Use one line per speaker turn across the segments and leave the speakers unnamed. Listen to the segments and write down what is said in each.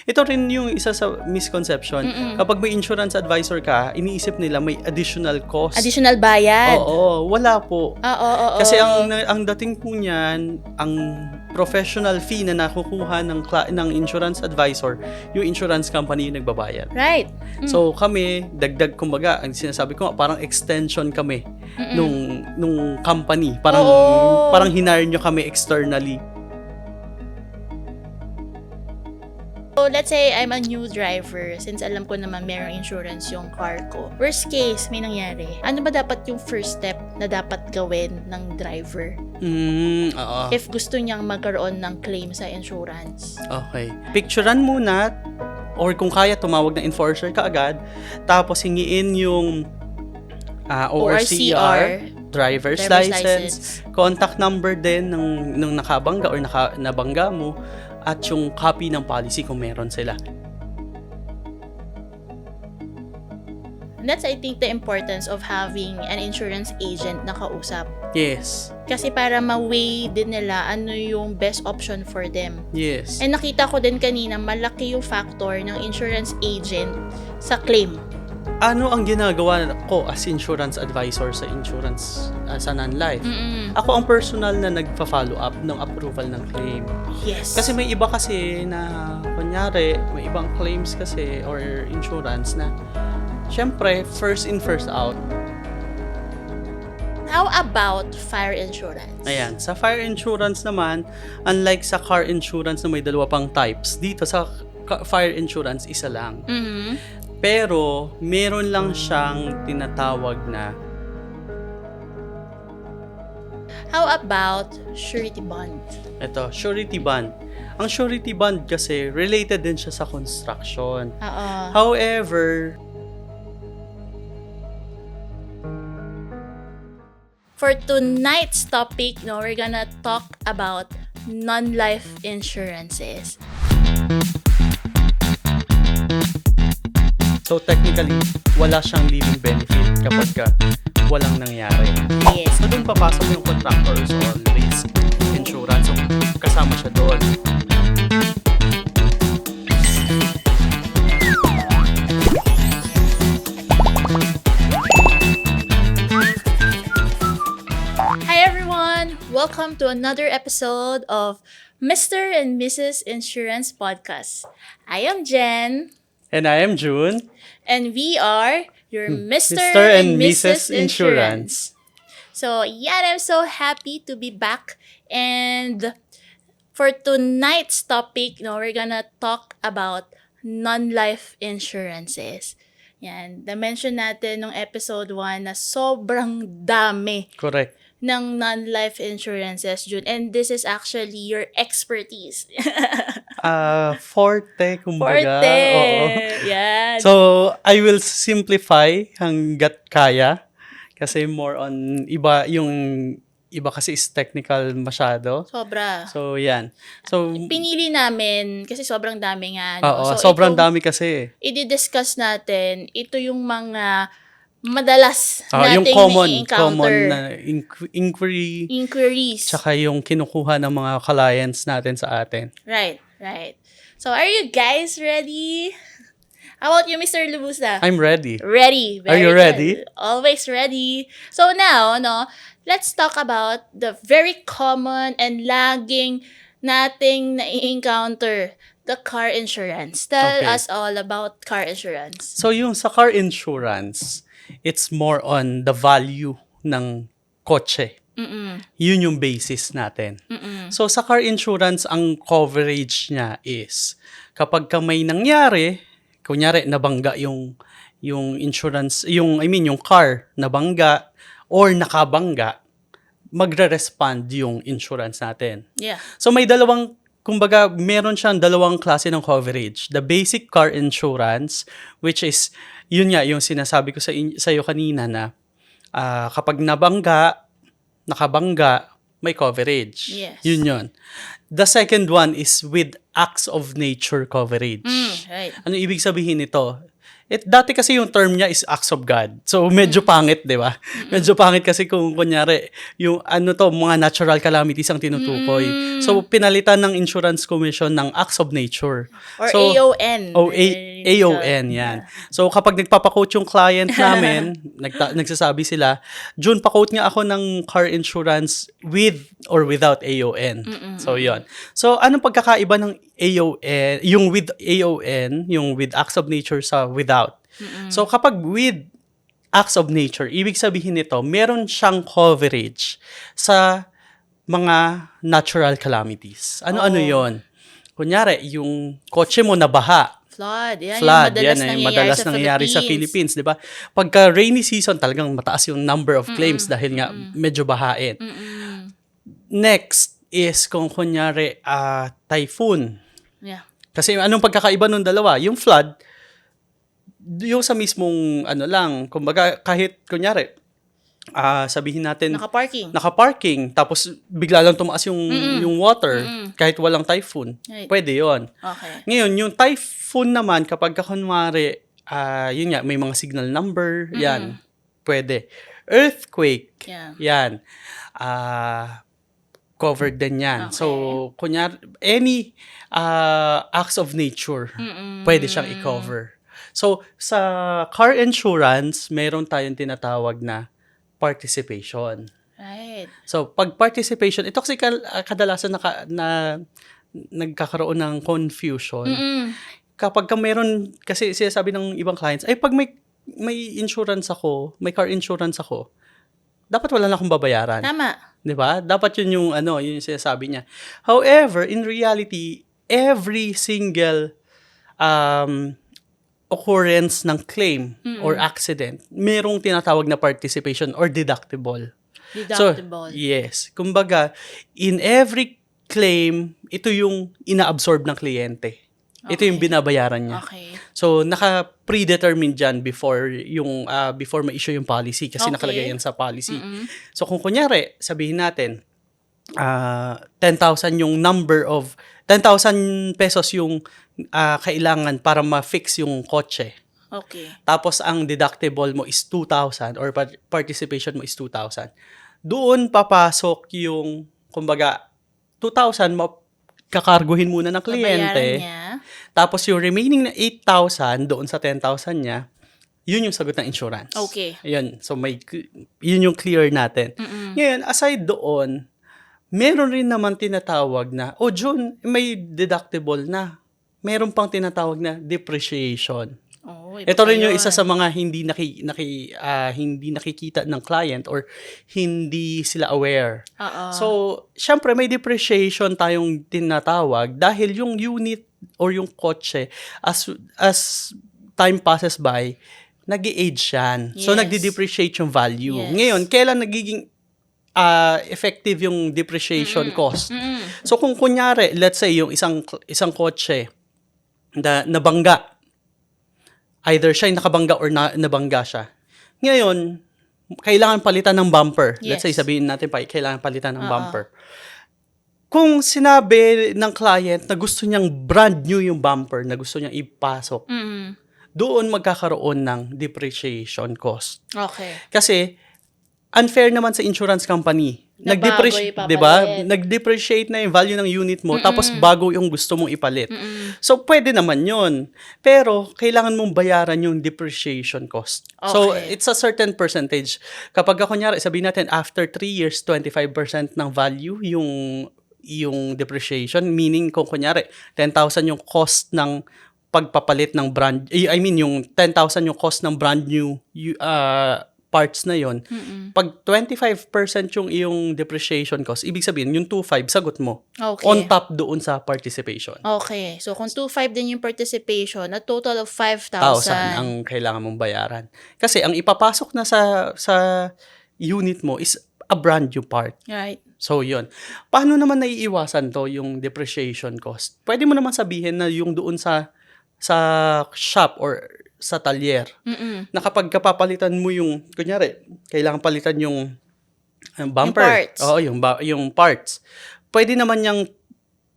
ito rin yung isa sa misconception. Kapag may insurance advisor ka, iniisip nila may additional cost.
Additional bayad.
Oo, wala po.
Oo.
Kasi ang dating po niyan, ang professional fee na nakukuha ng insurance advisor, yung insurance company yung nagbabayad.
Right.
So kami, dagdag kumbaga, ang sinasabi ko, parang extension kami nung company. Parang hinire nyo kami externally.
So, let's say I'm a new driver, since alam ko naman merong insurance yung car ko. Worst case, may nangyari. Ano ba dapat yung first step na dapat gawin ng driver
Oo.
if gusto niyang magkaroon ng claim sa insurance?
Okay. Picturean muna, or kung kaya, tumawag na enforcer ka agad, tapos hingiin yung ORCR, driver's license, contact number din ng nakabangga or nabangga mo, at yung copy ng policy kung meron sila.
And that's, I think, the importance of having an insurance agent na kausap.
Yes.
Kasi para ma-weigh din nila ano yung best option for them.
Yes.
And nakita ko din kanina, malaki yung factor ng insurance agent sa claim.
Ano ang ginagawa ko as insurance advisor sa insurance sa non-life? Ako ang personal na nagpa-follow up ng approval ng claim.
Yes.
Kasi may iba kasi na, kunyari, may ibang claims kasi or insurance na, syempre, first in, first out.
How about fire insurance?
Ayan, sa fire insurance naman, unlike sa car insurance na may dalawa pang types, dito sa fire insurance, isa lang. Pero, meron lang siyang tinatawag na
How about surety bond?
ito, surety bond. Ang surety bond kasi, related din siya sa construction. However,
for tonight's topic, we're gonna talk about non-life insurances.
so technically, wala siyang living benefit kapag walang nangyari.
Yes.
So, doon papasok yung contractors or risk insurance. So, kasama siya doon.
Hi everyone! Welcome to another episode of Mr. and Mrs. Insurance Podcast. I am Jen.
And I am June.
And we are your Mr.
and
and
Mrs.
Mrs. Insurance. So, yeah, I'm so happy to be back. And for tonight's topic, we're gonna talk about non-life insurances. Yan, na-mention natin nung episode 1 na sobrang dami
Correct.
ng non-life insurances, June. And this is actually your expertise.
Forte, kumbaga.
Forte!
Oo.
Yan.
So, I will simplify hanggat kaya. Kasi more on, iba kasi is technical masyado.
Sobra.
So, yan. So,
Pinili namin, kasi sobrang dami nga.
oo,
So,
sobrang
ito,
dami kasi.
i-discuss natin, ito yung mga madalas
Yung
nating
common
na-encounter.
na inquiry,
Inquiries.
tsaka yung kinukuha ng mga clients natin sa atin.
Right. So, are you guys ready? How about you, Mr. Lubusa?
I'm ready.
Ready.
Are you
Very
ready?
good. Always ready. So now, let's talk about the very common and laging nating na-encounter, the car insurance. Tell
Okay.
us all about car insurance.
So, yung sa car insurance, it's more on the value ng kotse. Yun yung basis natin. So, sa car insurance, ang coverage niya is, kapag ka may nangyari, kunyari, nabangga yung insurance, yung car, nabangga, or nakabangga, magre-respond yung insurance natin.
Yeah.
So, meron siyang dalawang klase ng coverage. The basic car insurance, which is, yun nga, yung sinasabi ko sa iyo kanina na, kapag nakabangga, may coverage.
Yes.
Yun. The second one is with acts of nature coverage.
Right.
Ano ibig sabihin nito? Dati kasi yung term niya is acts of God. So, medyo pangit, di ba? Medyo pangit kasi kung kunyari, yung mga natural calamities ang tinutukoy. So, pinalitan ng Insurance Commission ng acts of nature.
Or
So,
AON.
AON, yan. So, kapag nagpapaquote yung client namin, nagsasabi sila, June, paquote nga ako ng car insurance with or without AON. So, yon. So, anong pagkakaiba ng AON, yung with AON, yung with acts of nature sa without? So, kapag with acts of nature, ibig sabihin nito, meron siyang coverage sa mga natural calamities. Ano-ano yon? Kunyari, yung kotse mo nabaha.
Flood. Yan
Yung madalas nangyayari sa Philippines, di ba? Pagka rainy season, talagang mataas yung number of claims dahil nga medyo bahain. Next is kung kunyari typhoon.
Yeah.
Kasi anong pagkakaiba nung dalawa? Yung flood, yung sa mismong kumbaga kahit kunyari, sabihin natin naka-parking tapos bigla lang tumaas yung water kahit walang typhoon.
Right.
Pwede 'yon.
Okay.
Ngayon, yung typhoon naman kapag kunwari yun nga may mga signal number, yan. Pwede. Earthquake.
Yeah.
Yan. Covered din yan.
Okay.
So, kunyari any acts of nature, pwede siyang i-cover. So, sa car insurance, meron tayong tinatawag na participation.
Right.
So, pag participation, ito kasi kadalasan na nagkakaroon ng confusion. Kapag meron, kasi sinasabi ng ibang clients, pag may insurance ako, may car insurance ako, dapat wala na akong babayaran.
Tama.
'Di ba? Dapat yun yung sinasabi niya. However, in reality, every single occurrence ng claim or accident, merong tinatawag na participation or deductible.
Deductible.
So, yes. Kumbaga, in every claim, ito yung ina-absorb ng kliyente. Ito yung binabayaran niya.
Okay.
So, naka-predetermined dyan before ma-issue yung policy kasi nakalagay yan sa policy. So, kung kunyari, sabihin natin, 10,000 yung 10,000 pesos yung kailangan para ma-fix yung kotse.
Okay.
Tapos, ang deductible mo is 2,000 or participation mo is 2,000. Doon papasok yung, kumbaga, 2,000 kakarguhin muna ng kliyente. Tapos yung remaining na 8,000 doon sa 10,000 niya, yun yung sagot ng insurance.
Okay.
Ayun. So yun yung clear natin. Ngayon, aside doon, meron rin naman tinatawag na, June, may deductible na. Meron pang tinatawag na depreciation. Ito rin yung isa sa mga hindi nakikita ng client or hindi sila aware. So, syempre may depreciation tayong tinatawag dahil yung unit or yung kotse as time passes by, nag-age yan. So, nagde-depreciate yung value.
Yes.
Ngayon, kailan nagiging effective yung depreciation cost? So, kung kunyari, let's say yung isang kotse na nabangga, either siya yung nakabangga or nabangga siya. Ngayon, kailangan palitan ng bumper.
Yes.
Let's say, sabihin natin kailangan palitan ng bumper. Kung sinabi ng client na gusto niyang brand new yung bumper, na gusto niyang ipasok, doon magkakaroon ng depreciation cost.
Okay.
Kasi, unfair naman sa insurance company. Nag-depreciate na yung value ng unit mo, tapos bago yung gusto mong ipalit. So, pwede naman yun. Pero, kailangan mong bayaran yung depreciation cost.
Okay.
So, it's a certain percentage. Kapag kunyari, sabihin natin, after 3 years, 25% ng value yung depreciation. Meaning, kung kunyari, 10,000 yung cost ng pagpapalit ng brand, yung 10,000 yung cost ng brand new parts na yon. Pag 25% yung iyong depreciation cost, ibig sabihin, yung 2,500 sagot mo.
Okay.
On top doon sa participation.
Okay. So, kung 2,500 din yung participation, a total of 5,000
ang kailangan mong bayaran. Kasi ang ipapasok na sa unit mo is a brand new part.
Right.
So, yun. Paano naman naiiwasan to, yung depreciation cost? Pwede mo naman sabihin na yung doon sa shop or sa talyer, na kapag kapapalitan mo yung, kunyari, kailangan palitan yung bumper.
Yung parts.
Oo, yung parts. Pwede naman niyang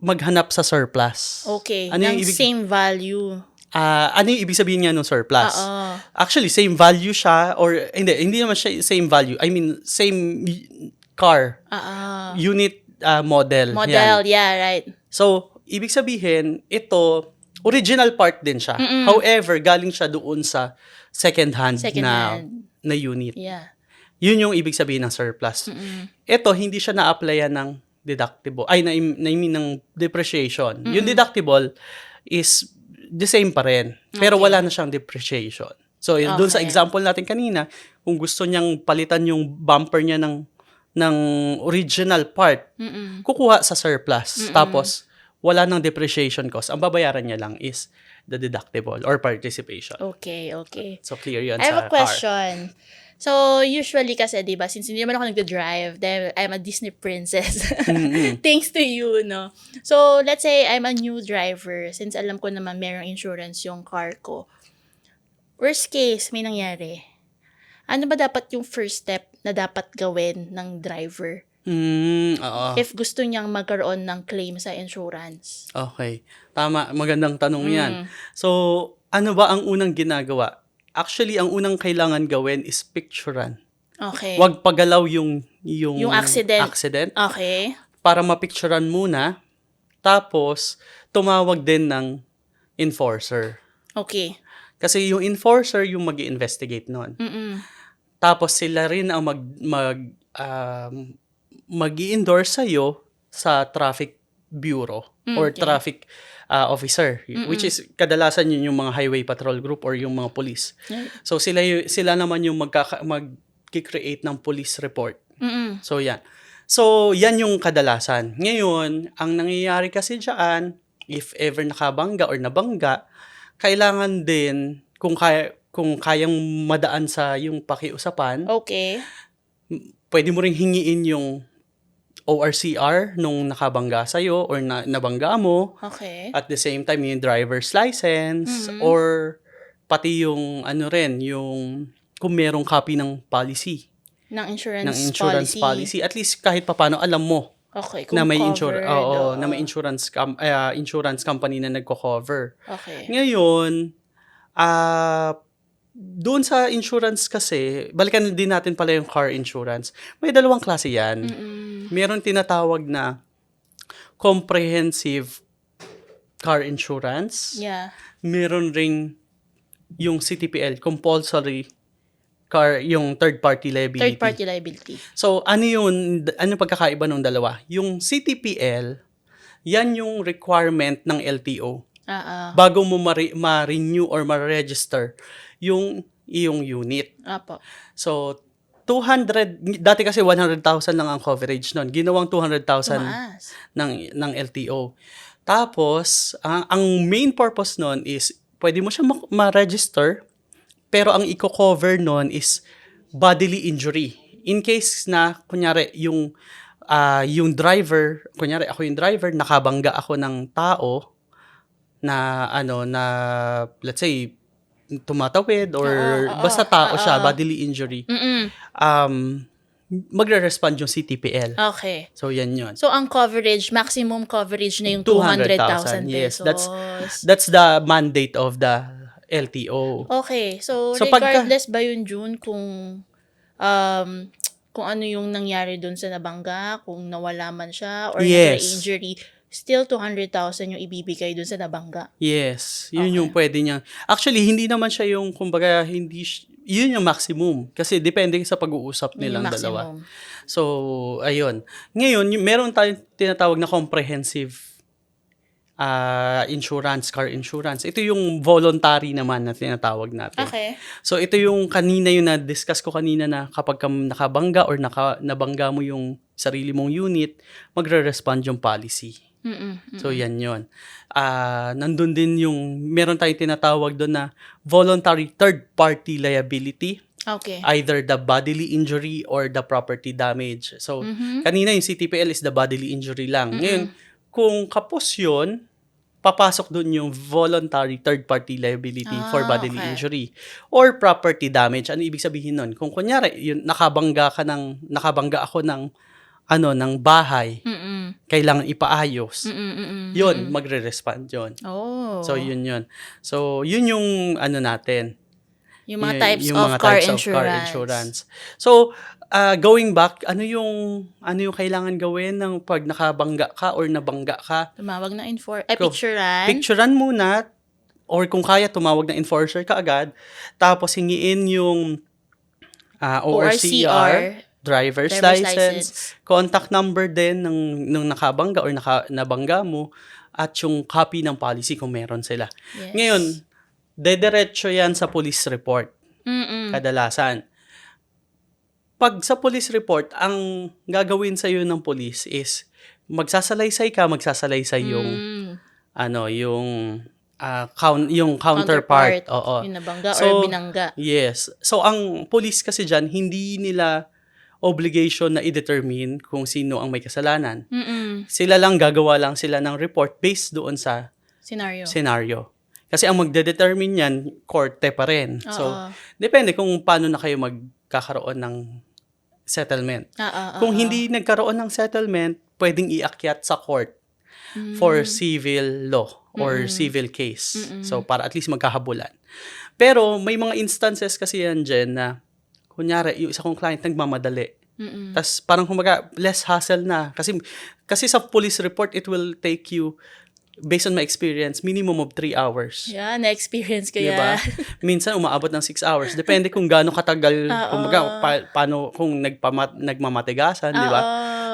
maghanap sa surplus.
Okay.
Ano
ng same value.
Ano yung ibig sabihin nga ng surplus?
Oo.
Actually, same value siya or hindi naman siya same value. I mean, same car, unit, model.
Model,
Yan.
yeah, right.
So, ibig sabihin, ito, original part din siya. However, galing siya doon sa second-hand na unit.
Yeah.
Yun yung ibig sabihin ng surplus. Ito, hindi siya na-applyan ng deductible. I mean, ng depreciation. Yung deductible is the same pa rin. Pero wala na siyang depreciation. So, doon sa example natin kanina, kung gusto niyang palitan yung bumper niya ng original part, kukuha sa surplus. Tapos, wala nang depreciation cost. Ang babayaran niya lang is the deductible or participation.
Okay.
So, clear yun
I
sa
have a question. So, usually kasi, di ba, since hindi naman ako nagda-drive, dahil I'm a Disney princess. Thanks to you, no? So, let's say I'm a new driver, since alam ko naman merong insurance yung car ko. Worst case, may nangyari. Ano ba dapat yung first step na dapat gawin ng driver?
Oo.
If gusto niyang magkaroon ng claim sa insurance.
Okay. Tama. Magandang tanong yan. So, ano ba ang unang ginagawa? Actually, ang unang kailangan gawin is picturean.
Okay.
Huwag pagalaw yung
accident. Okay.
Para mapicturean muna. Tapos, tumawag din ng enforcer.
Okay.
Kasi yung enforcer yung mag-i-investigate nun. Tapos, sila rin ang mag-i-endorse sa'yo sa traffic bureau or traffic officer, which is kadalasan yun yung mga highway patrol group or yung mga police. So sila naman yung mag-create ng police report. So yan. So yan yung kadalasan. Ngayon, ang nangyayari kasi diyan, if ever nakabangga or nabangga, kailangan din kung kayang madaan sa yung pakiusapan.
Okay.
Pwede mo ring hingiin yung ORCR nung nakabangga sa'yo or nabangga mo.
Okay.
At the same time, yung driver's license or pati yung yung kung merong copy ng policy.
Ng insurance
policy. At least kahit papano alam mo
okay,
na may
na
may insurance company na nagko-cover.
Okay.
Ngayon, doon sa insurance kasi, balikan din natin pala yung car insurance. May dalawang klase yan. Meron tinatawag na comprehensive car insurance.
Yeah.
Meron ring yung CTPL, compulsory car, yung third-party liability.
Third-party liability.
So, ano pagkakaiba ng dalawa? Yung CTPL, yan yung requirement ng LTO. Bago mo ma-renew or ma-register yung iyong unit.
Apo.
So, 200, dati kasi 100,000 lang ang coverage nun. Ginawang 200,000 ng LTO. Tapos, ang main purpose nun is, pwede mo siya ma-register, pero ang i-cover nun is bodily injury. In case na, kunyari, yung driver, kunyari ako yung driver, nakabangga ako ng tao na, let's say, tumatawid or basta tao siya, bodily injury, magre-respond yung CTPL.
Okay.
So, yan yun.
So, ang coverage, maximum coverage na yung 200,000
Yes,
pesos.
that's the mandate of the LTO.
Okay. So regardless ba yun, June, kung ano yung nangyari dun sa nabangga, kung nawala man siya, or nagka-injury, still 200,000 yung ibibigay dun sa nabangga.
Yes. Yun yung pwede niya. Actually, hindi naman siya yung, kumbaga, yun yung maximum. Kasi depende sa pag-uusap nilang dalawa. So, ayun. Ngayon, meron tayong tinatawag na comprehensive insurance, car insurance. Ito yung voluntary naman na tinatawag natin.
Okay.
So, ito yung na-discuss ko kanina na kapag nakabangga or nabangga mo yung sarili mong unit, magre-respond yung policy. So, yan yun. Nandun din meron tayong tinatawag doon na voluntary third-party liability.
Okay.
Either the bodily injury or the property damage. So, kanina yung CTPL is the bodily injury lang. Ngayon, kung kapos yun, papasok doon yung voluntary third-party liability for bodily injury or property damage. Ano ibig sabihin nun? Kung kunyari, nakabangga ako ng bahay, kailangan ipaayos, yun,
Mm.
magre-respond yun.
Oh.
So, yun. So, yun yung ano natin.
Yung mga types
yung
of
mga
car
types of car insurance. So, going back, ano yung kailangan gawin ng pag nakabangga ka or nabangga ka?
Tumawag ng
Go.
picturean.
Picturean muna, or kung kaya, tumawag ng enforcer ka agad. Tapos, hingiin yung ORCR, driver's license, contact number din ng nakabangga or nabangga mo, at yung copy ng policy kung meron sila.
Yes.
Ngayon, dediretso yan sa police report.
Mm-mm.
Kadalasan. Pag sa police report, ang gagawin sa'yo ng police is magsasalaysay yung yung counterpart. Oo.
Yung nabangga
So,
or binangga.
Yes. So, ang police kasi dyan, hindi nila obligation na i-determine kung sino ang may kasalanan. Sila lang, gagawa lang sila ng report based doon sa scenario. Kasi ang magde-determine yan, korte pa rin. So, depende kung paano na kayo magkakaroon ng settlement. Kung hindi nagkaroon ng settlement, pwedeng iakyat sa court for civil law or civil case. So, para at least magkahabulan. Pero, may mga instances kasi yan, Jen, na kunyari, yung isa kong client nagmamadali. Tapos, parang kumaga, less hassle na. Kasi sa police report, it will take you, based on my experience, minimum of 3 hours.
Yeah, na-experience ko
Diba?
yan.
Minsan, umaabot ng 6 hours. Depende kung gaano katagal, kumaga, paano, kung nagmamatigasan, di ba?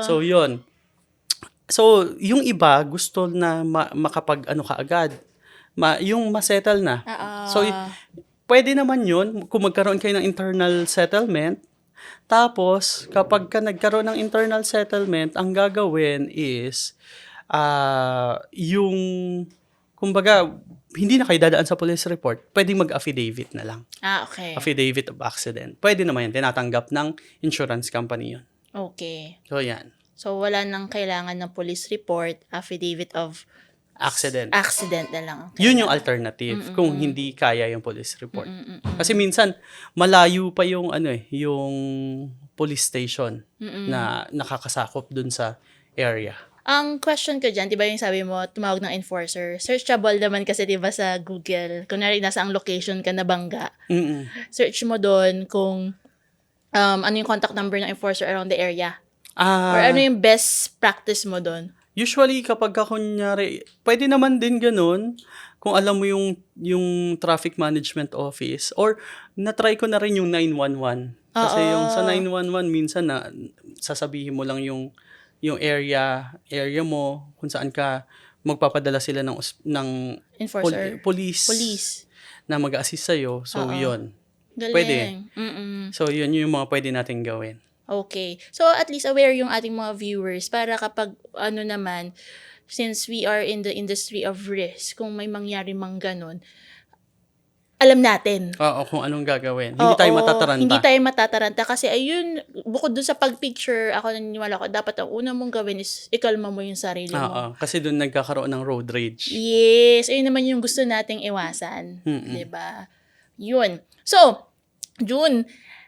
So, yun. So, yung iba, gusto na makapag-ano ka agad. Yung masettle na. So, pwede naman yun kung magkaroon kayo ng internal settlement. Tapos, kapag ka nagkaroon ng internal settlement, ang gagawin is, yung, kumbaga, hindi na kayo dadaan sa police report, pwedeng mag-affidavit na lang.
Okay.
Affidavit of accident. Pwede naman yan, tinatanggap ng insurance company yun.
Okay.
So, yan.
So, wala nang kailangan ng police report, affidavit of
Accident
na lang.
Yun yung alternative kung hindi kaya yung police report. Kasi minsan malayo pa yung yung police station na nakakasakop dun sa area.
Ang question ko dyan, di ba yung sabi mo, tumawag ng enforcer, searchable naman kasi di ba sa Google, kunwari nasa ang location ka na bangga, search mo doon kung ano yung contact number ng enforcer around the area. Or ano yung best practice mo doon.
Usually, kapag kunyari, pwede naman din ganun, kung alam mo yung traffic management office, or na-try ko na rin yung 911. Kasi yung sa 911, minsan na sasabihin mo lang yung area mo, kung saan ka magpapadala sila ng
Enforcer.
police na mag-assist sa'yo. So, yun.
Galing.
Pwede. So, yun yung mga pwede natin gawin.
Okay. So, at least aware yung ating mga viewers para kapag, naman, since we are in the industry of risk, kung may mangyari mang ganun, alam natin.
Oo, kung anong gagawin. Hindi tayo matataranta.
Hindi tayo matataranta kasi ayun, bukod dun sa pag-picture, ako naniniwala ko, dapat ang una mong gawin is ikalma mo yung sarili mo.
Oo, kasi dun nagkakaroon ng road rage.
Yes, ayun naman yung gusto nating iwasan. Diba? Yun. So, June,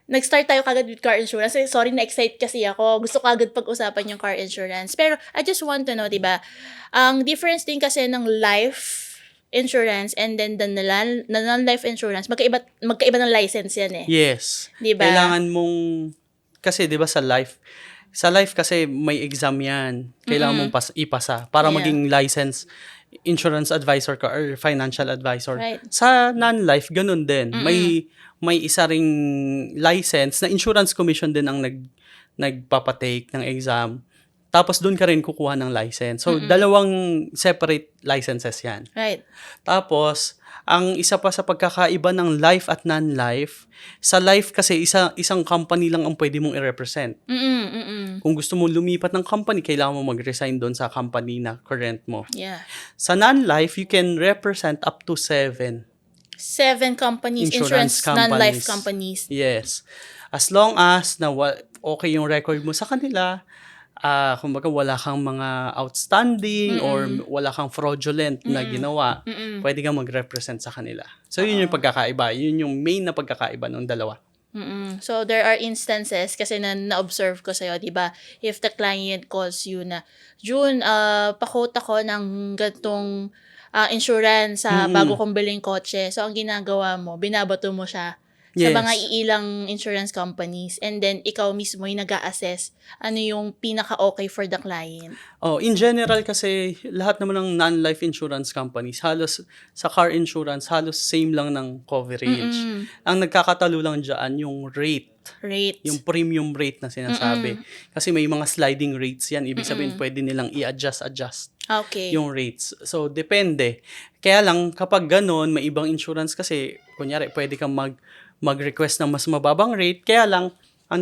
nag-start tayo kagad with car insurance. Sorry, na-excite kasi ako. Gusto ko agad pag-usapan yung car insurance. Pero, I just want to know, diba, ang difference din kasi ng life insurance and then the non-life insurance, magkaiba ng license yan eh.
Yes.
Diba?
Kailangan mong, kasi diba sa life kasi may exam yan. Kailangan mong ipasa para maging license insurance advisor ka or financial advisor.
Right.
Sa non-life, ganun din. May isa ring license na insurance commission din ang nagpapatake ng exam. Tapos doon ka rin kukuha ng license. So, dalawang separate licenses yan.
Right.
Tapos, ang isa pa sa pagkakaiba ng life at non-life, sa life kasi isang company lang ang pwede mong i-represent. Kung gusto mo lumipat ng company, kailangan mo mag-resign doon sa company na current mo.
Yeah.
Sa non-life, you can represent up to 7
companies,
insurance
non-life companies.
Yes. As long as na okay yung record mo sa kanila, kumbaga wala kang mga outstanding or wala kang fraudulent na ginawa, pwede kang mag-represent sa kanila. So, yun yung pagkakaiba. Yun yung main na pagkakaiba ng dalawa.
So, there are instances, kasi na-observe ko sa'yo, di ba? If the client calls you na, June, pa-quote ako ng gantong insurance sa bago kong biling kotse. So, ang ginagawa mo, binabato mo siya sa mga
Yes.
iilang insurance companies, and then ikaw mismo yung nag-a-assess ano yung pinaka-okay for the client.
In general kasi lahat naman ng non-life insurance companies, halos sa car insurance, halos same lang ng coverage. Ang nagkakatalo lang dyan yung rate. Yung premium rate na sinasabi. Kasi may mga sliding rates yan. Ibig sabihin, pwede nilang i-adjust
Okay.
yung rates. So, depende. Kaya lang, kapag ganun, may ibang insurance kasi, kunyari, pwede kang mag-request ng mas mababang rate. Kaya lang, ang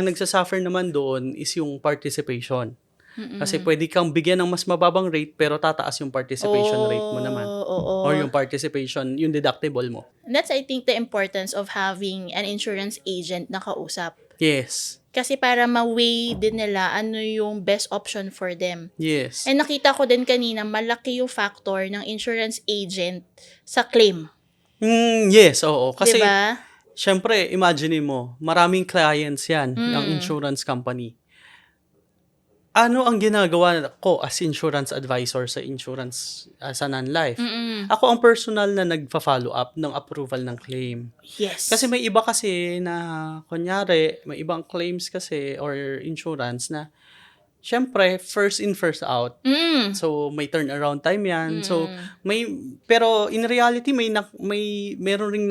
nagsasuffer naman doon is yung participation. Kasi pwede kang bigyan ng mas mababang rate pero tataas yung participation rate mo naman.
Oo.
Or yung participation, yung deductible mo.
And that's, I think, the importance of having an insurance agent na kausap.
Yes.
Kasi para ma-weigh din nila ano yung best option for them.
Yes.
And nakita ko din kanina, malaki yung factor ng insurance agent sa claim.
Yes, oo. Kasi,
diba?
syempre, imagine mo, maraming clients yan ng insurance company. Ano ang ginagawa ko as insurance advisor sa insurance sa non-life? Ako ang personal na nagpa-follow up ng approval ng claim.
Yes.
Kasi may iba kasi na, kunyari, may ibang claims kasi or insurance na, syempre, first in, first out. So, may turnaround time yan. So, pero in reality, meron ring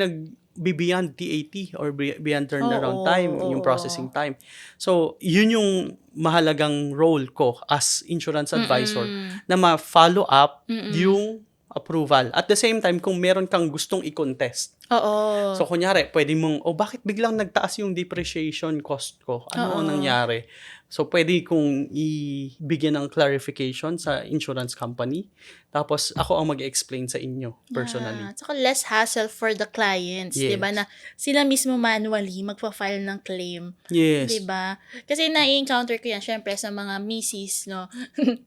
beyond TAT or beyond turnaround time, yung processing time. So, yun yung mahalagang role ko as insurance advisor na ma-follow up yung approval. At the same time, kung meron kang gustong i-contest.
Oo.
So, kunyari, pwede mong, bakit biglang nagtaas yung depreciation cost ko? Ano ang nangyari? So, pwede kong ibigyan ng clarification sa insurance company. Tapos, ako ang mag-explain sa inyo personally.
Tsaka less hassle for the clients,
Yes.
diba? Na sila mismo manually magpa-file ng claim.
Yes.
Diba? Kasi na-encounter ko yan, syempre, sa mga misis, no?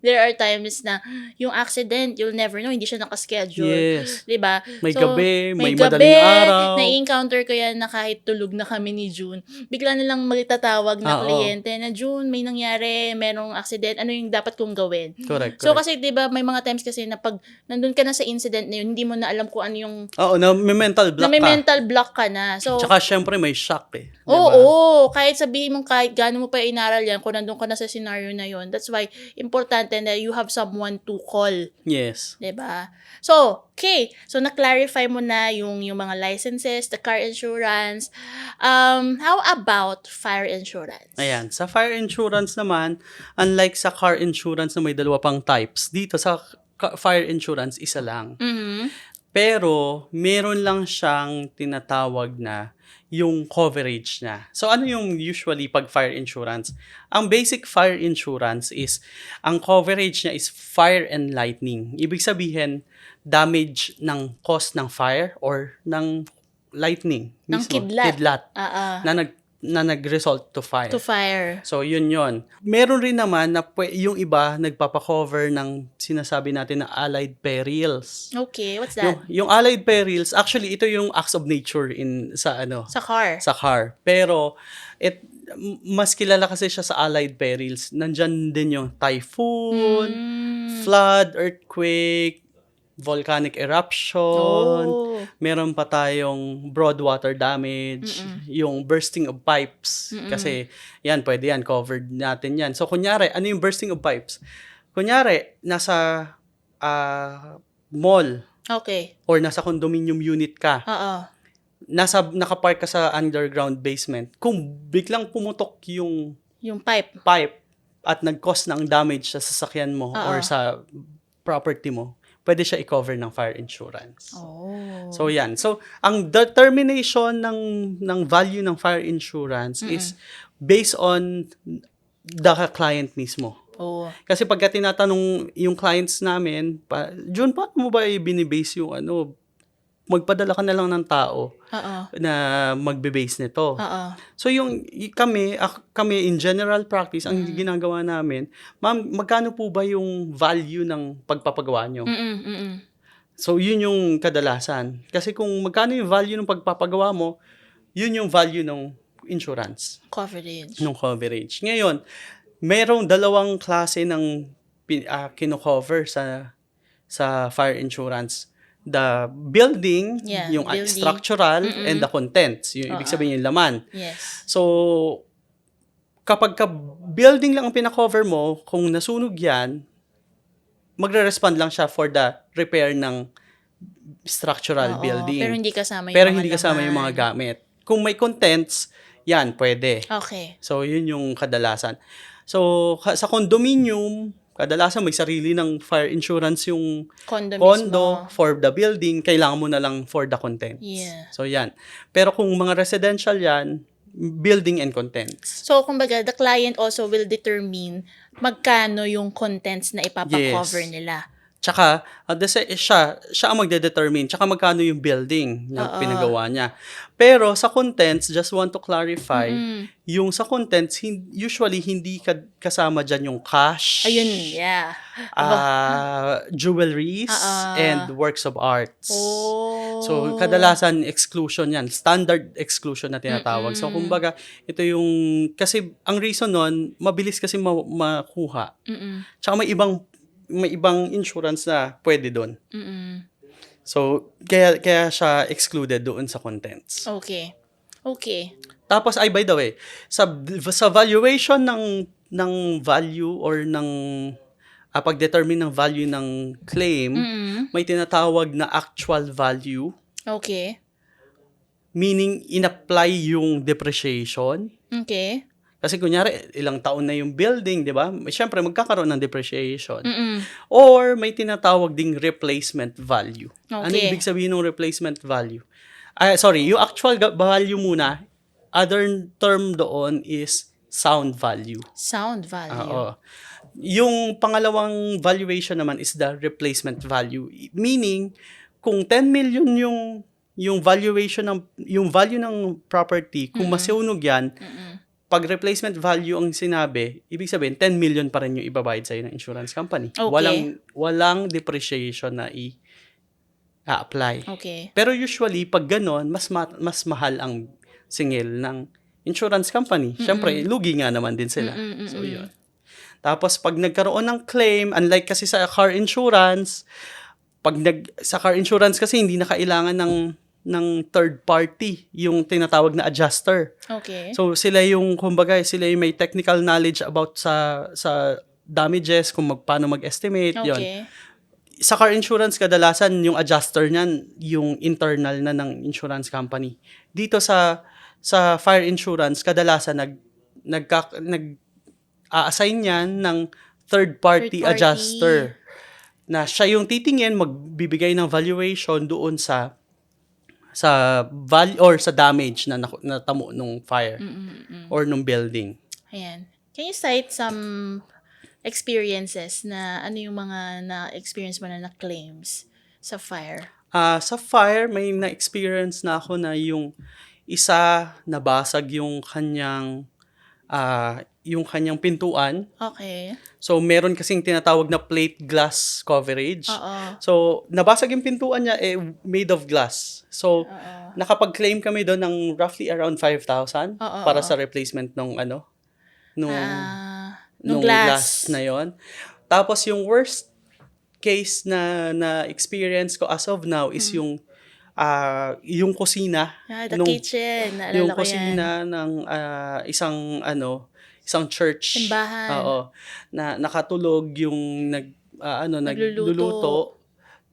There are times na yung accident, you'll never know, hindi siya nakaschedule.
Yes.
Diba?
May
So,
gabi, may madaling araw.
Na-encounter ko yan na kahit tulog na kami ni June, bigla nilang magtatawag na kliyente na, June, may nangyari, merong accident, ano yung dapat kong gawin?
Correct.
So, kasi, diba, may mga times kasi na pag nandun ka na sa incident na yun, hindi mo na alam kung ano yung
may mental block
may
ka.
mental block ka na. So,
Tsaka syempre may shock eh.
oo, kahit sabihin mong kahit gaano mo pa inaral yan, kung nandun ka na sa scenario na yun, that's why importante na you have someone to call.
Yes.
Diba? So, okay. So, na-clarify mo na yung mga licenses, the car insurance. How about fire insurance?
Ayan. Sa fire insurance naman, unlike sa car insurance na may dalawa pang types, dito sa fire insurance, isa lang. Pero, meron lang siyang tinatawag na yung coverage niya. So, ano yung usually pag fire insurance? Ang basic fire insurance is, ang coverage niya is fire and lightning. Ibig sabihin, damage ng cause ng fire or ng lightning.
Ng
Mismo,
kidlat.
Na nag-result to fire.
To fire.
So, yun. Meron rin naman na yung iba nagpapakover ng sinasabi natin na allied perils.
Okay, what's that?
Yung allied perils, actually, ito yung acts of nature sa
car.
Sa car. Pero, mas kilala kasi siya sa allied perils. Nandyan din yung typhoon, flood, earthquake, volcanic eruption, meron pa tayong broad water damage, yung bursting of pipes. Kasi, pwede yan, covered natin yan. So, kunyari, ano yung bursting of pipes? Kunyari, nasa mall,
okay,
or nasa condominium unit ka, nakapark ka sa underground basement, kung biglang pumutok yung pipe at nag-cause ng damage sa sasakyan mo or sa property mo, pwede siya i-cover ng fire insurance. So, yan. So, ang determination ng value ng fire insurance is based on the client mismo. Kasi pagka tinatanong yung clients namin, June, paano mo ba binibase yung magpadala ka na lang ng tao na magbe-base nito. So yung kami in general practice, ang ginagawa namin, ma'am, magkano po ba yung value ng pagpapagawa nyo? So yun yung kadalasan. Kasi kung magkano yung value ng pagpapagawa mo, Yun yung value ng insurance,
Coverage.
ng coverage. Ngayon, merong dalawang klase ng kino-cover sa fire insurance. The building,
Yeah,
yung
building.
structural, and the contents. Yung ibig sabihin yung laman.
Yes.
So, kapag building lang ang pina-cover mo, kung nasunog yan, magre-respond lang siya for the repair ng structural building.
Pero hindi kasama yung
Pero
mga
hindi kasama
laman.
yung mga gamit. Kung may contents, yan, pwede.
Okay.
So, yun yung kadalasan. So, sa condominium, kadalasan may sarili ng fire insurance yung
Condo
condo
mismo.
for the building, kailangan mo na lang for the contents.
Yeah.
So, yan. Pero kung mga residential yan, building and contents.
So, kumbaga, the client also will determine magkano yung contents na ipapakover
Yes.
nila.
Tsaka, siya ang magde-determine. Tsaka magkano yung building na pinagawa niya. Pero sa contents, just want to clarify, yung sa contents, usually hindi kasama dyan yung cash,
Ayun, yeah.
jewelries, and works of arts.
Oh.
So, kadalasan exclusion yan. Standard exclusion na tinatawag. So, kumbaga, ito yung, kasi ang reason nun, mabilis kasi makuha. Tsaka may ibang insurance na pwede doon. So, kaya siya excluded doon sa contents.
Okay.
Tapos, by the way, sa valuation ng value or ng pag-determine ng value ng claim, may tinatawag na actual value.
Okay.
Meaning, in-apply yung depreciation.
Okay.
Kasi kunyari, ilang taon na yung building, di ba? Siyempre, magkakaroon ng depreciation. Or may tinatawag ding replacement value.
Okay.
Ano ibig sabihin ng replacement value? Yung actual value muna, other term doon is sound value.
Sound value.
Oo. Yung pangalawang valuation naman is the replacement value. Meaning, kung 10 million yung valuation yung value ng property, kung masunog yan, pag replacement value ang sinabi, ibig sabihin 10 million pa rin yung ibabayad sa'yo ng insurance company.
Okay.
Walang depreciation na i-apply.
Okay.
Pero usually, pag ganon, mas mahal ang singil ng insurance company. Siyempre, lugi nga naman din sila. So, yun. Tapos, pag nagkaroon ng claim, unlike kasi sa car insurance, sa car insurance kasi hindi na kailangan ng third party, yung tinatawag na adjuster.
Okay.
So, sila yung may technical knowledge about sa damages, kung paano mag-estimate,
Okay.
yon. Sa car insurance, kadalasan yung adjuster niyan, yung internal na ng insurance company. Dito sa fire insurance, kadalasan nag-a-assign yan ng third party adjuster. Na siya yung titingin, magbibigay ng valuation doon sa value or sa damage na natamo nung fire or nung building.
Ayan. Can you cite some experiences na ano yung mga na-experience mo na claims sa fire?
Sa fire, may na-experience na ako na yung isa nabasag yung kanyang pintuan.
Okay.
So, meron kasing tinatawag na plate glass coverage.
Oo.
So, nabasag yung pintuan niya, made of glass. So, nakapag-claim kami doon ng roughly around 5,000 para sa replacement nung glass na yon. Tapos, yung worst case na experience ko as of now is yung kusina.
The kitchen. Naalala
Yung
ko yan.
kusina ng isang church.
Simbahan.
Oo. Na nakatulog yung nagluluto.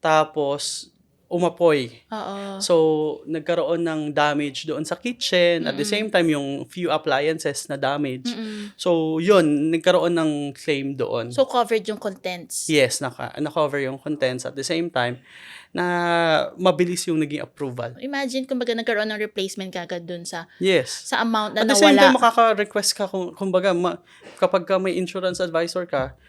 Tapos umapoy.
Oo.
So, nagkaroon ng damage doon sa kitchen. At the same time, yung few appliances na damage. So, yun, nagkaroon ng claim doon.
So, covered yung contents.
Yes, na-cover yung contents. At the same time, na mabilis yung naging approval.
Imagine kung baga nagkaroon ng replacement kagad dun sa amount na
At the same
nawala.
time, makaka-request ka kapag may insurance advisor ka,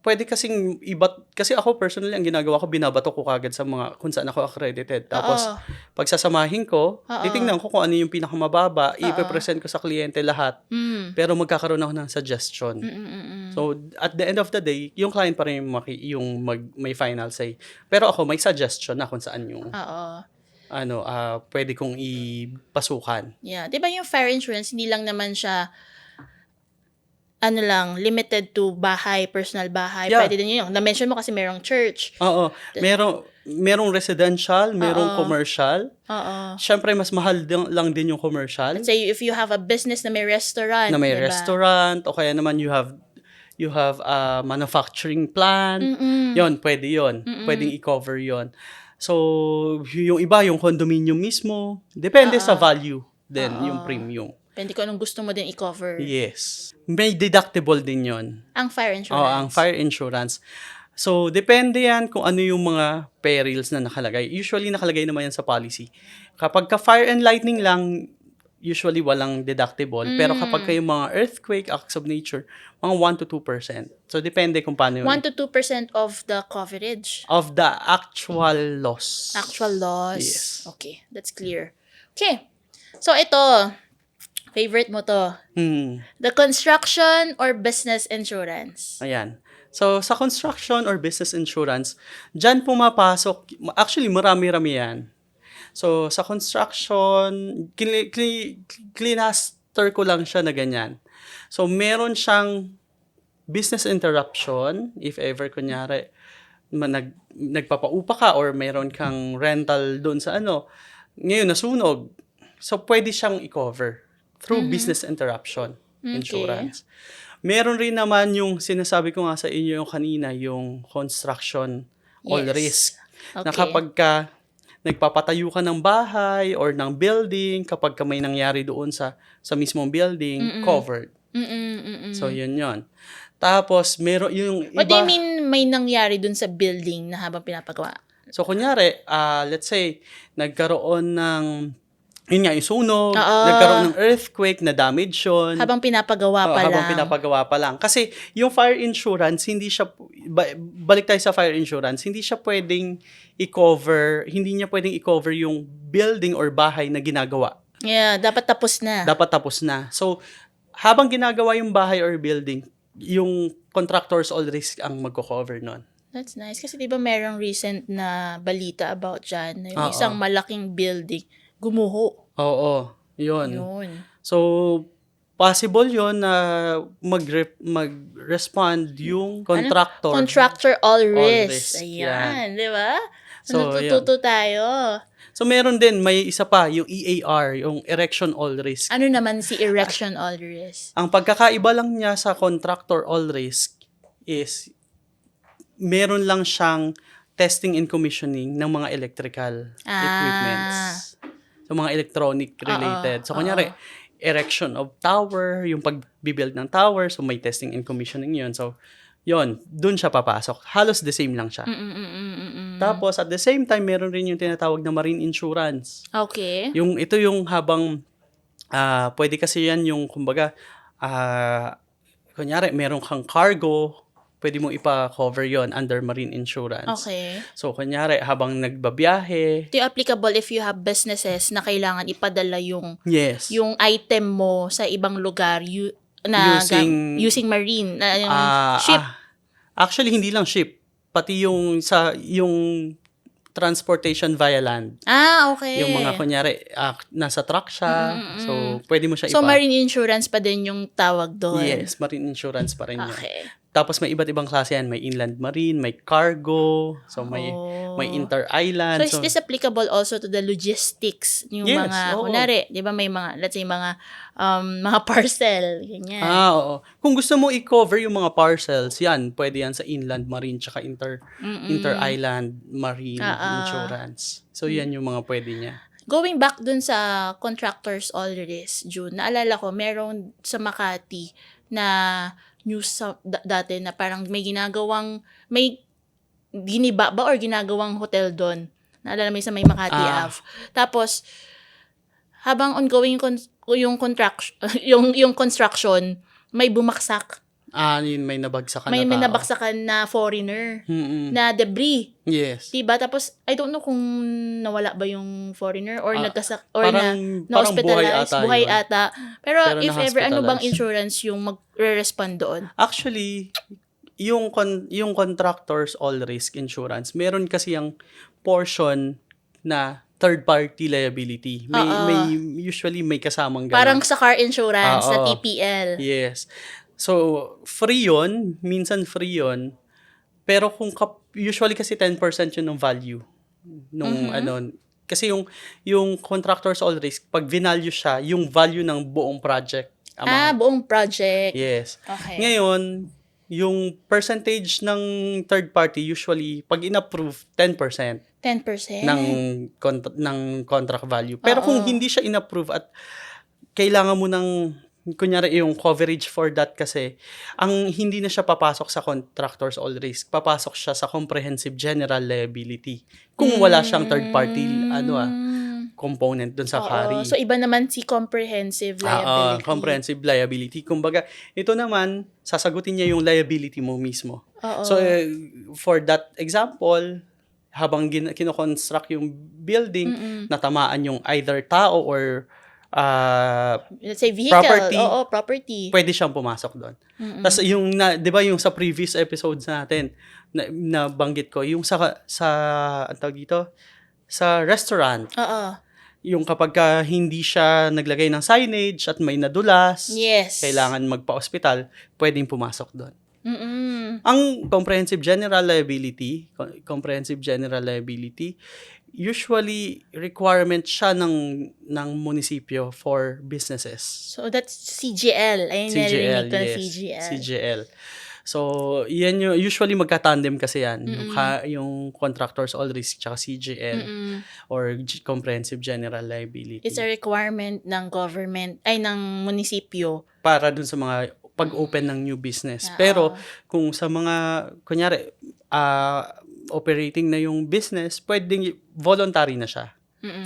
pwede kasing kasi ako personally, ang ginagawa ko, binabato ko kagad sa mga kung saan ako accredited. Tapos, pag sasamahin ko, titingnan ko kung ano yung pinakamababa, ipe-present ko sa kliyente lahat. Pero magkakaroon ako ng suggestion. So, at the end of the day, yung client pa rin yung may final say. Pero ako, may suggestion na kung saan yung pwede kong ipasukan.
Yeah. Di ba yung fire insurance, hindi lang naman siya limited to bahay, personal bahay.
Yeah.
Pwede din yun. Na-mention mo kasi merong church.
Oo. Merong residential, merong commercial.
Oo.
Siyempre, mas mahal lang din yung commercial.
Let's say, if you have a business na may restaurant.
Na may
diba?
restaurant, o kaya naman you have a manufacturing plant. Yon, pwede yon. Pwedeng i-cover yon. So, yung iba, yung condominium mismo, depende sa value din, yung premium.
Depende kung anong gusto mo din i-cover.
Yes. May deductible din yon.
Ang fire insurance.
Oo, ang fire insurance. So, depende yan kung ano yung mga perils na nakalagay. Usually, nakalagay naman yan sa policy. Kapag ka fire and lightning lang, usually walang deductible. Pero kapag kayo mga earthquake, acts of nature, mga 1 to 2%. So, depende kung paano
1 to 2% of the coverage.
Of the actual loss.
Actual loss.
Yes.
Okay, that's clear. Okay. So, ito, favorite mo to. The construction or business insurance.
Ayan. So, sa construction or business insurance, dyan pumapasok, actually, marami-rami yan. So, sa construction, klinaster ko lang siya na ganyan. So, meron siyang business interruption, if ever, kunyari, nagpapaupa ka or meron kang rental doon sa ngayon nasunog. So, pwede siyang i-cover through business interruption insurance. Meron rin naman yung sinasabi ko nga sa inyo yung kanina, yung construction all risk.
Okay.
Na kapag ka nagpapatayo ka ng bahay or ng building, kapag ka may nangyari doon sa mismong building, covered. So, yun. Tapos, meron yung iba.
What do you mean may nangyari dun sa building na habang pinapagawa?
So, kunyari, let's say, nagkaroon ng yun nga, yung sunog, nagkaroon ng earthquake, na damage yun.
Habang pinapagawa pa lang.
Habang pinapagawa pa lang. Kasi yung fire insurance, hindi siya, balik tayo sa fire insurance, hindi siya pwedeng i-cover yung building or bahay na ginagawa.
Yeah, dapat tapos na.
So, habang ginagawa yung bahay or building, yung contractors all risk ang magko-cover nun.
That's nice. Kasi di ba merong recent na balita about dyan, yung isang malaking building, gumuho.
Oo, yun. So, possible yun na mag-respond yung contractor.
Contractor all risk.
Ayan,
di ba?
So,
natututo tayo.
So, meron din, may isa pa, yung EAR, yung erection all risk.
Ano naman si erection all risk?
Ang pagkakaiba lang niya sa contractor all risk is meron lang siyang testing and commissioning ng mga electrical equipments. So, mga electronic related. So, kunyari, erection of tower, yung pag-build ng tower, so may testing and commissioning yun. So, yun, dun siya papasok. Halos the same lang siya. Tapos, at the same time, meron rin yung tinatawag na marine insurance.
Okay.
Ito yung habang, pwede kasi yan yung, kumbaga, kunyari, meron kang cargo, pwede mong ipa-cover yon under marine insurance.
Okay.
So, kunyari, habang nagbabiyahe.
Ito yung applicable if you have businesses na kailangan ipadala yung item mo sa ibang lugar using marine, ship.
Actually, hindi lang ship. Pati yung transportation via land.
Okay.
Yung mga, kunyari, nasa truck siya. So, pwede mo siya
So, marine insurance pa din yung tawag doon?
Yes, marine insurance pa rin yun.
Okay.
Tapos may iba't ibang klase yan. May inland marine, may cargo, so may inter-island.
So, is this applicable also to the logistics? Yung mga, kunwari, di ba may mga, let's say, mga parcel, ganyan.
Oo. Kung gusto mo i-cover yung mga parcels, yan, pwede yan sa inland marine tsaka inter-island marine insurance. So, yan yung mga pwede niya.
Going back dun sa contractors all risk, June, naalala ko, meron sa Makati na news dati na parang may giniba ba or ginagawang hotel doon. Naalala mo sa may Makati Ave. Tapos, habang ongoing yung construction, may bumaksak.
Yun, may nabagsakan
may
na tao.
May nabagsakan na foreigner na debris.
Yes.
Diba? Tapos, I don't know kung nawala ba yung foreigner or nagkasak or
parang
na-hospitalize. Buhay ata. Pero if ever, ano bang
na-hospitalize.
insurance yung magre-respond doon?
Actually, yung contractors all risk insurance, meron kasi yung portion na third-party liability. Usually may kasamang ganun.
Parang sa car insurance na
Oo.
TPL.
Yes. So, free yun. Minsan free yun. Pero usually kasi 10% yun ng value. Kasi yung contractor's all risk, pag vinalue siya, yung value ng buong project amount.
Buong project.
Yes.
Okay.
Ngayon, yung percentage ng third party, usually, pag in-approve, 10%
10%?
ng contract value. Pero kung hindi siya in-approve at kailangan mo ng, kunyari yung coverage for that kasi, ang hindi na siya papasok sa contractor's all risk, papasok siya sa comprehensive general liability. Kung wala siyang third party, component dun sa carry.
So, iba naman si comprehensive liability.
Comprehensive liability. Kumbaga, ito naman, sasagutin niya yung liability mo mismo. So, for that example, habang kinoconstruct yung building, natamaan yung either tao or
let's say vehicle.
property.
Property.
Pwede siyang pumasok doon. Tapos yung, di ba yung sa previous episodes natin, na banggit ko, yung ang tawag dito, sa restaurant. Yung kapag hindi siya naglagay ng signage at may nadulas, kailangan magpa-hospital, pwedeng pumasok doon. Ang comprehensive general liability, usually requirement siya ng munisipyo for businesses.
So that's CGL. Ayun narinig ko na
yes.
CGL.
CGL. So, yan yung, usually magka-tandem kasi yan. Yung contractors all risk tsaka CGL or comprehensive general liability.
It's a requirement ng government, ng munisipyo.
Para dun sa mga pag-open ng new business. Pero, kung sa mga, kunyari, operating na yung business, pwedeng voluntary na siya.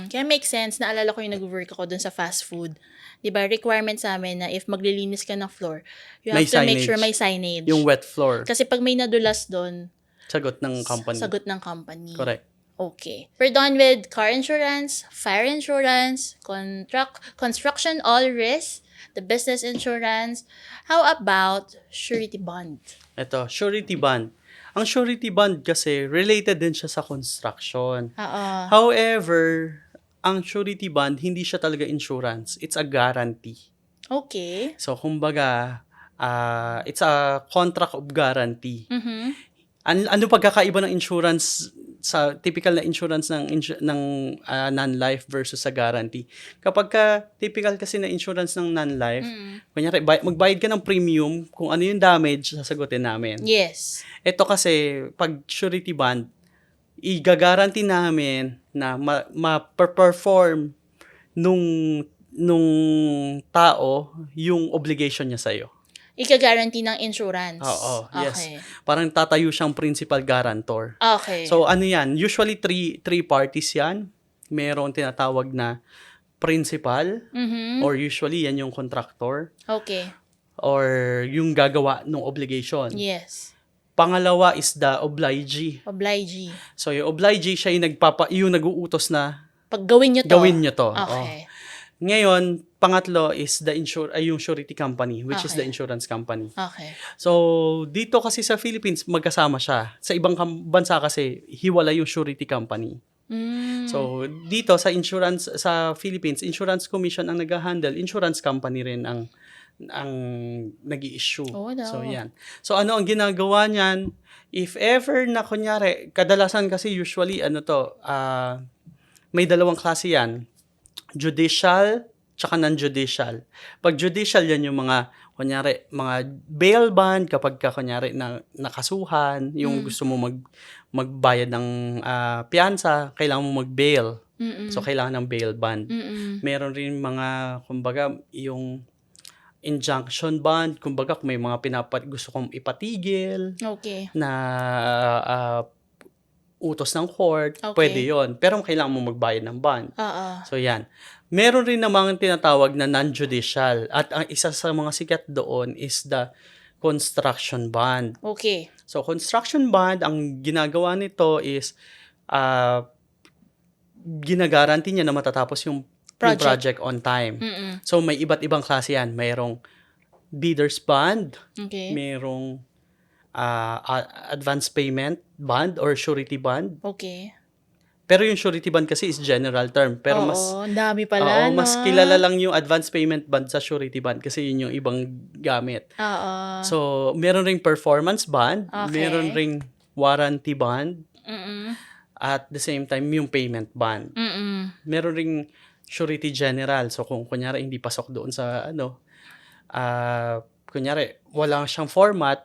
Kaya make sense. Naalala ko yung nag-work ako dun sa fast food. Diba, requirement sa amin na if maglilinis ka ng floor, you have to make sure may signage.
Yung wet floor.
Kasi pag may nadulas doon,
sagot ng company.
Correct. Okay. We're done with car insurance, fire insurance, construction all risk, the business insurance. How about surety bond?
Ito, surety bond. Ang surety bond kasi related din siya sa construction. However, ang surety bond, hindi siya talaga insurance. It's a guarantee.
Okay.
So, kumbaga, it's a contract of guarantee. Ano pagkakaiba ng insurance sa typical na insurance ng non-life versus sa guarantee? Kapag typical kasi na insurance ng non-life, kunyari, magbayad ka ng premium, kung ano yung damage, sasagutin namin.
Yes.
Ito kasi, pag surety bond, i-guarantee namin na ma-perform nung tao yung obligation niya sa'yo.
Ika-guarantee ng insurance.
Oo, yes. Parang tatayo siyang principal guarantor.
Okay.
So, ano yan? Usually, three parties yan. Merong tinatawag na principal, or usually, yan yung contractor.
Okay.
Or yung gagawa ng obligation.
Yes.
Pangalawa is the obligee.
Obligee.
So, yung obligee, siya yung nag-uutos na
pag gawin nyo to.
Gawin nyo to.
Okay.
Ngayon, pangatlo is yung surety company, which is the insurance company.
Okay.
So, dito kasi sa Philippines, magkasama siya. Sa ibang bansa kasi, hiwala yung surety company. So, dito sa Philippines, Insurance Commission ang nag-handle, insurance company rin ang nag-i-issue. So, yan. So, ano ang ginagawa niyan? If ever na, kunyari, kadalasan kasi usually, may dalawang klase yan. Judicial, tsaka non-judicial. Pag judicial, yan yung mga, kunyari, mga bail bond, kapag kunyari, nakasuhan, yung gusto mo magbayad ng piyansa, kailangan mo mag-bail. So, kailangan ng bail bond. Meron rin mga, kumbaga, yung injunction bond, kumbaga kung may mga gusto kong ipatigil na utos ng court, pwede yon. Pero kailangan mo magbayad ng bond. So yan. Meron rin namang tinatawag na non-judicial. At ang isa sa mga sikat doon is the construction bond.
Okay.
So construction bond, ang ginagawa nito is ginagaranti niya na matatapos yung project on time. So, may iba't ibang klase yan. Mayroong bidder's bond, mayroong advance payment bond or surety bond.
Okay.
Pero yung surety bond kasi is general term. Pero
ang dami pala,
mas
no?
kilala lang yung advance payment bond sa surety bond kasi yun yung ibang gamit.
Oo.
So, meron ring performance bond,
Okay.
meron ring warranty bond,
Mm-mm.
at the same time yung payment bond.
Mm-mm.
Meron ring surety general. So, kung kunyari hindi pasok doon sa kunyari wala siyang format,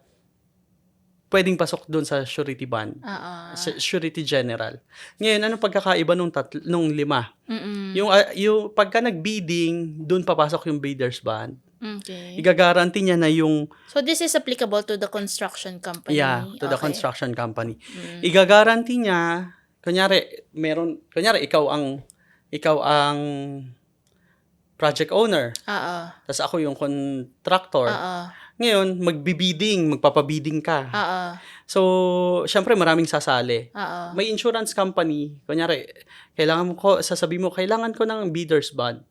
pwedeng pasok doon sa surety bond.
Oo.
Sa surety general. Ngayon, anong pagkakaiba nung 5?
Mm-mm.
Yung pagka nag-bidding, doon papasok yung bidder's bond.
Okay.
Igagaranti niya na yung
So, this is applicable to the construction company?
to the
Okay.
construction company.
Mm.
Igagaranti niya, kunyari ikaw ang project owner,
Oo.
tapos ako yung contractor.
Oo.
Ngayon, magpapabidding ka.
Oo.
So, syempre maraming sasali.
Oo.
May insurance company, kunyari, sasabihin mo, kailangan ko ng bidder's bond.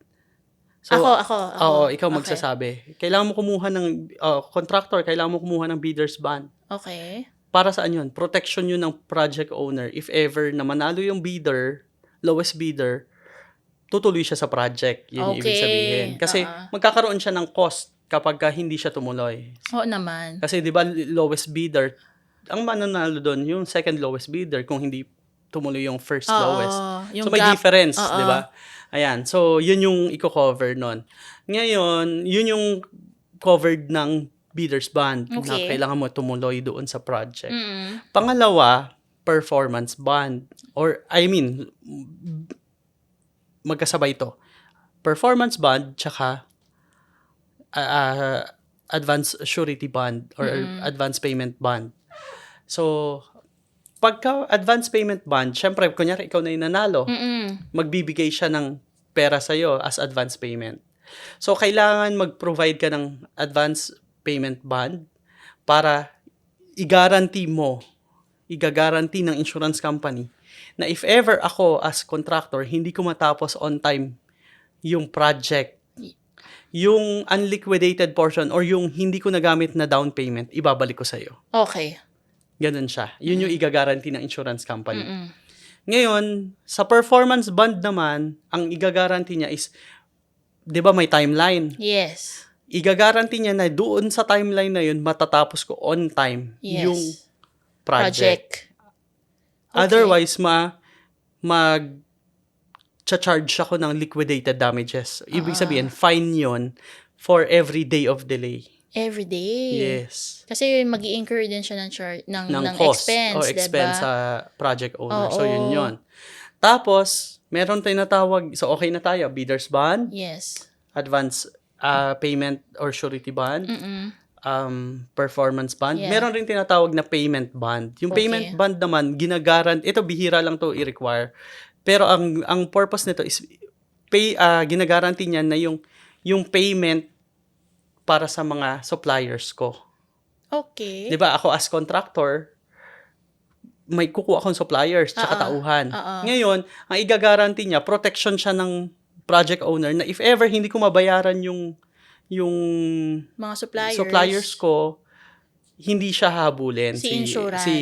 So,
Ako.
oo, ikaw
Okay.
magsasabi. Kailangan mo kumuha ng contractor, kailangan mo kumuha ng bidder's bond.
Okay.
Para saan yun? Protection yun ng project owner. If ever na manalo yung bidder, lowest bidder, tutuloy siya sa project. Yun yung ibig
Okay.
sabihin. Kasi magkakaroon siya ng cost kapag hindi siya tumuloy.
Oo naman.
Kasi 'di ba lowest bidder, ang mananalo doon yung second lowest bidder kung hindi tumuloy yung first lowest.
Yung
So may
gap.
difference,
Oo.
'di ba? Ayan. So yun yung i-cover nun. Ngayon, yun yung covered ng bidder's bond na
Okay.
kailangan mo tumuloy doon sa project.
Mm-mm.
Pangalawa, performance bond. Magkasabay to. Performance bond tsaka advance surety bond or advance payment bond. So, pagka advance payment bond, syempre, kunyari ikaw na yung nanalo,
Mm-mm.
magbibigay siya ng pera sa'yo as advance payment. So, kailangan mag-provide ka ng advance payment bond para i-guarantee ng insurance company na if ever ako as contractor, hindi ko matapos on time yung project, yung unliquidated portion or yung hindi ko nagamit na down payment, ibabalik ko sa'yo.
Okay.
Ganun siya. Yun yung i-guarantee ng insurance company.
Mm-mm.
Ngayon, sa performance bond naman, ang i-guarantee niya is, di ba may timeline?
Yes.
I-guarantee niya na doon sa timeline na yun, matatapos ko on time
Yes.
yung project.
Okay.
Otherwise, mag-charge ako ng liquidated damages. Ibig sabihin, fine yon for every day of delay.
Every day.
Yes.
Kasi mag-i-incur din siya ng
cost
expense,
o expense
diba?
sa project owner. So,
Oo.
yun yun. Tapos, meron tayong natawag, so okay na tayo, bidder's bond,
Yes.
advance payment or surety bond,
Mm-mm.
performance bond.
Yeah.
Meron rin tinatawag na payment bond. Yung
Okay.
payment bond naman, ito bihira lang to i-require. Pero ang purpose nito is ginagaranti niya na yung payment para sa mga suppliers ko.
Okay.
'Di ba? Ako as contractor, may kukuha akong suppliers tsaka
Oo.
tauhan.
Oo.
Ngayon, ang igagaranti niya, protection siya ng project owner na if ever hindi ko mabayaran yung
Mga suppliers.
suppliers ko, hindi siya habulin.
Si insurance.
Si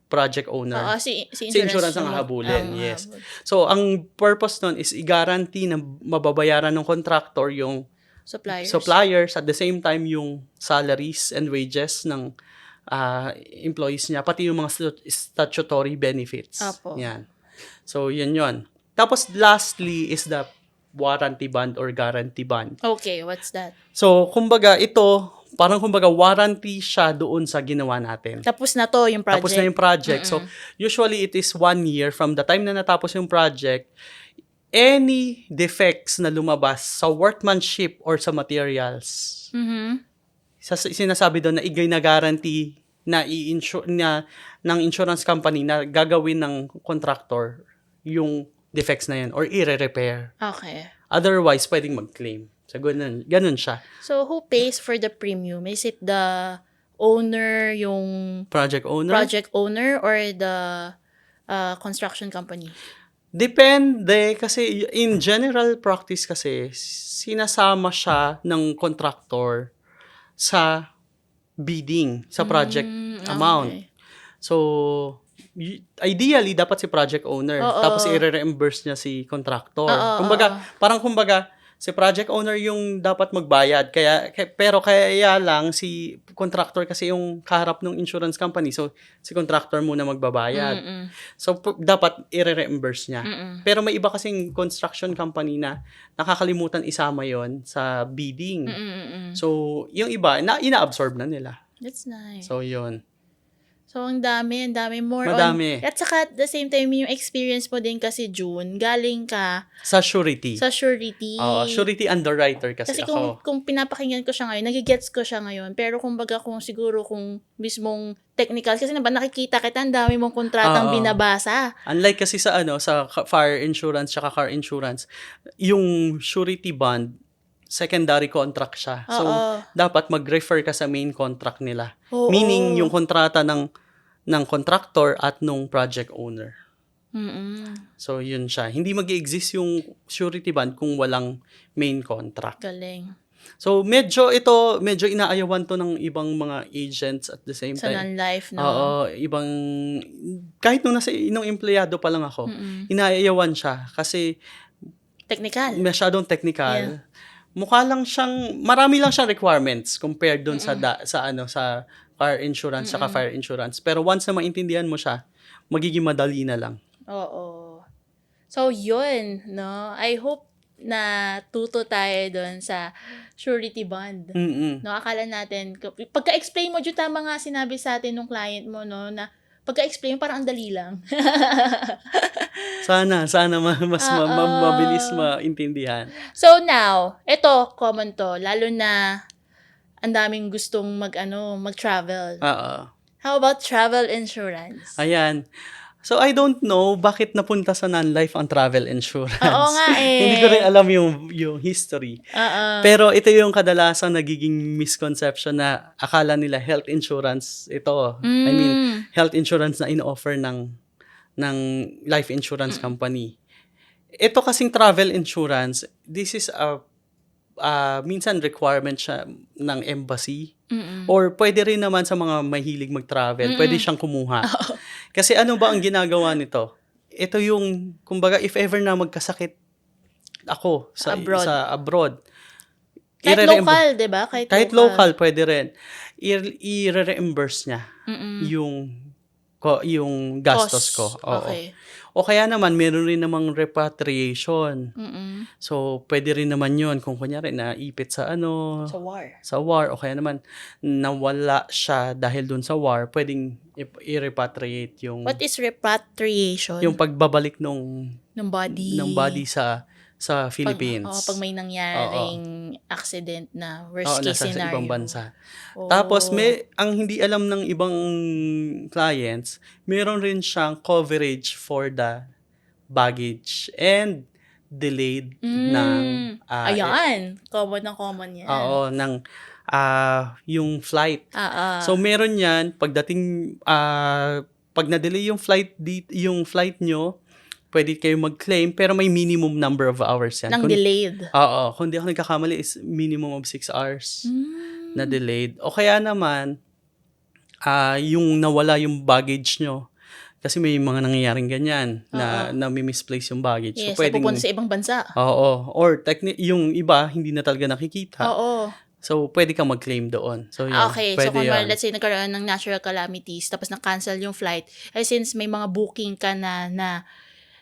project owner.
Oo, si
Si insurance ang
yung-
hahabulin, yes. So, ang purpose nun is i-guarantee na mababayaran ng contractor yung suppliers, at the same time yung salaries and wages ng employees niya, pati yung mga statutory benefits.
Apo.
Yan. So, yun. Tapos, lastly is the warranty bond or guarantee bond.
Okay, what's that?
So, parang warranty siya doon sa ginawa natin.
Tapos na to yung project.
Tapos na yung project. So, usually it is 1 year from the time na natapos yung project. Any defects na lumabas sa workmanship or sa materials,
Mhm.
sinasabi doon na na-guarantee na ng insurance company na gagawin ng contractor yung defects na yun or i-repair.
Okay.
Otherwise, pwedeng mag-claim. So, ganun siya.
So, who pays for the premium? Is it the owner, yung
Project owner?
project owner, or the construction company?
Depende kasi in general practice kasi sinasama siya ng contractor sa bidding, sa project amount.
Okay.
So, ideally, dapat si project owner.
Oo.
Tapos i-reimburse niya si contractor.
Oo,
Kumbaga, si project owner yung dapat magbayad. Pero kaya lang si contractor kasi yung kaharap ng insurance company. So, si contractor muna magbabayad. So, dapat i-reimburse niya. Pero may iba kasing construction company na nakakalimutan isama yon sa bidding. So, yung iba, ina-absorb na nila.
That's nice.
So, yun.
So, ang dami.
Madami.
At saka, at the same time, yung experience mo din kasi, June, galing ka
Sa surety.
sa surety.
Surety underwriter kasi
Kasi
ako.
kung pinapakinggan ko siya ngayon, nagigets ko siya ngayon. Pero kumbaga kung mismong technical, kasi nakikita kita, ang dami mong kontratang binabasa.
Unlike kasi sa fire insurance tsaka car insurance, yung surety bond, secondary contract siya. So, dapat mag-refer ka sa main contract nila. Meaning, yung kontrata ng contractor at nung project owner. So, yun siya. Hindi mag-exist yung surety bond kung walang main contract.
Galing.
So, medyo inaayawan to ng ibang mga agents at the same
Sa
time.
non-life, no?
Oo, kahit nung empleyado pa lang ako, inaayawan siya kasi
Technical.
masyadong technical. Marami lang siyang requirements compared dun sa car insurance saka fire insurance. Pero once na maintindihan mo siya, magiging madali na lang.
Oo. So, yun, no? I hope na tuto tayo dun sa surety bond. No, akala natin, pagka-explain mo, tama nga sinabi sa atin nung client mo, no, na pagka-explain mo, parang ang dali lang.
Sana mas mabilis maintindihan.
So now, ito, common to, lalo na ang daming gustong mag-travel. How about travel insurance?
Ayan. So, I don't know bakit napunta sa non-life ang travel insurance.
Oo nga
Hindi ko rin alam yung history. Pero ito yung kadalasang nagiging misconception na akala nila health insurance ito. I mean, health insurance na in-offer ng life insurance company. Ito kasing travel insurance, this is minsan requirement siya ng embassy. Or pwede rin naman sa mga mahilig mag-travel, pwede siyang kumuha. Kasi ano ba ang ginagawa nito? Ito yung, kumbaga, if ever na magkasakit ako sa abroad.
Kahit local, di ba?
Kahit local, pwede rin. I-reimburse niya yung gastos ko.
Okay.
O kaya naman, meron rin namang repatriation. So, pwede rin naman yun. Kung kunyari, naipit sa war. O kaya naman, nawala siya dahil dun sa war, pwedeng i-repatriate yung...
What is repatriation?
Yung pagbabalik ng body sa Philippines.
Pag may nangyaring accident na worst case scenario.
Sa ibang bansa. Tapos, ang hindi alam ng ibang clients, meron rin siyang coverage for the baggage and delayed ng...
Ayan! Common yan.
Yung flight. So, meron yan, pag na-delay yung flight nyo, pwede kayo mag-claim, pero may minimum number of hours yan.
Delayed.
Oo. Kung di ako nagkakamali, is minimum of 6 hours na delayed. O kaya naman, yung nawala yung baggage nyo, kasi may mga nangyayaring ganyan na misplace yung baggage.
Yes,
so,
napupunta sa ibang bansa.
Oo. Or yung iba, hindi na talaga nakikita.
Oo.
So, pwede kang mag-claim doon. So, yun,
okay. So, kung let's say nagkaroon ng natural calamities, tapos na-cancel yung flight, since may mga booking ka na